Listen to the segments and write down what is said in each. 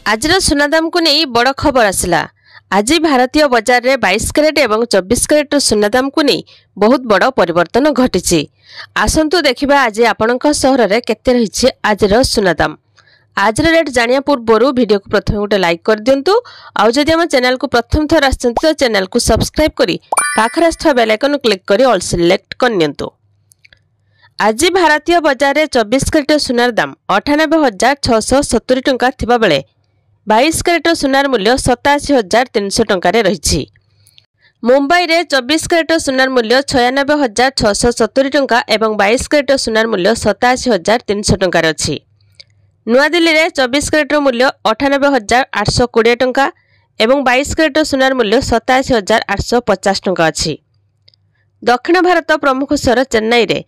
आज सुना दाम को नहीं बड़ खबर आसला। आज भारतीय बजार में 22 कैरेट और 24 कैरेट सुना दाम को नहीं बहुत बड़ परिवर्तन घटी। आसंतु देखिबा आज आपणक सहर में केते रही आज सुना दाम। आज रेट जानिया पूर्व वीडियो को प्रथम गोटे लाइक कर दिंतु। आउ जदि आम चैनल को प्रथम थर आछंती तो चैनल को सब्सक्राइब करी पाखरे आसुवा बेल आइकन क्लिक करी ऑल सिलेक्ट करनियंतु। आज भारतीय बजार में 24 कैरेट सुनार दाम 98,670 टंका थिबा बेले 22 कैरेट सुनार मूल्य 87,300 टंकार रही। मुंबई रे 24 कैरेट सुनार मूल्य 96,670 टंका एवं 22 कैरेट सुनार मूल्य 87,300 टंकार अछि। नुआदिल्ली रे 24 कैरेट मूल्य 98,820 टंका एवं 22 कैरेट सुनार मूल्य 87,850 टंका अछि। दक्षिण भारत प्रमुख सहर चेन्नई रे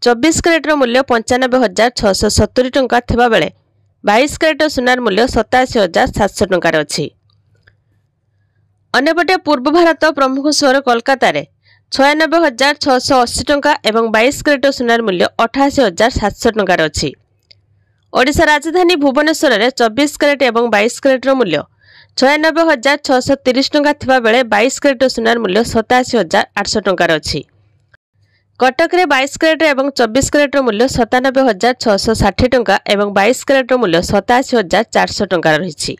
24 कैरेट मूल्य 95,670 टंका थिबा बेले 22 कैरेट सुनार मूल्य 87,700 टंकार अछि। अन्यपटे पूर्व भारत प्रमुख सहर कोलकाता रे 96,680 टंका एवं 22 कैरेट सुनार मूल्य 88,700 टंकार अछि। ओडिशा राजधानी भुवनेश्वर रे 24 कैरेट एवं 22 कैरेट मूल्य 96,630 टंका थिबा बेले 22 कैरेट सुनार मूल्य 87,800 टंकार अछि। कटक रे 22 कैरेट एवं 24 कैरेट मूल्य 97,660 टंका एवं 22 कैरेट मूल्य 87,400 टंका रही।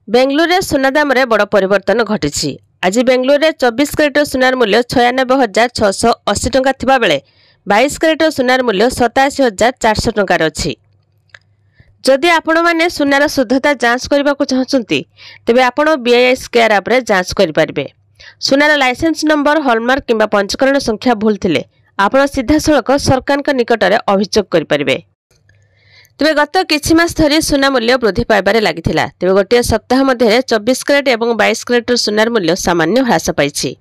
बेंगलुरु रे सुना दाम रे बड़ परिवर्तन घटी। आज बेंगलुरु रे 24 कैरेट सुनार मूल्य 96,680 टंका थिबा बेले 22 कैरेट सुनार मूल्य 87,400 टंकार अछि। जदि आपण माने सुनार शुद्धता जांच करबा को चाहछंती तेबे आपण बीआईएस केयर ऐप रे जांच करि परिबे। सुनार लाइसेंस नंबर हॉलमार्क किंबा पंजीकरण संख्या भूल थिले आपण सीधा सड़क सरकार के निकट में अभियोग करि परिबे। तेबे गत किछि मास धरि सुना मूल्य वृद्धि पाइबारे लागिथिला। तेबे गोटे सप्ताह मध्य 24 कैरेट एवं 22 कैरेट सुनार मूल्य सामान्य ह्रास पाइछि।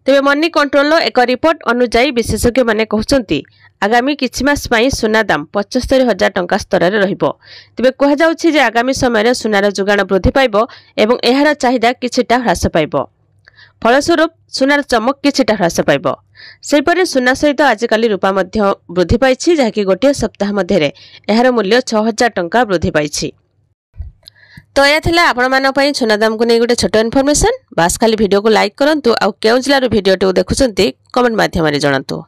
तेबे मनी कंट्रोल एक रिपोर्ट अनुसार विशेषज्ञ माने कहउछंती आगामी किछि मास पई सुना दाम 75,000 टंका स्तर रे रहिबो। तेबे कहा जाउछि जे आगामी समय रे सुनार जोगाण वृद्धि पाइबो एवं एहार चाहिदा किछिटा ह्रास पाइबो। फलस्वरूप सुनार चमक किछिटा ह्रास पाइबो। सेहिपरि सुना सहित आजिकाली रूपा मध्य वृद्धि पाइछि जहाँकि गोटे सप्ताह मध्य एहार मूल्य 6,000 टंका वृद्धि पाइछि। तो यह थिला आपण मान पई सुना दाम को नै गोटे छोट इनफॉरमेशन। बास खाली वीडियो को लाइक करंतु आ केउ जिल्ला रो वीडियो देखुछंती कमेंट माध्यम रे जणांतु।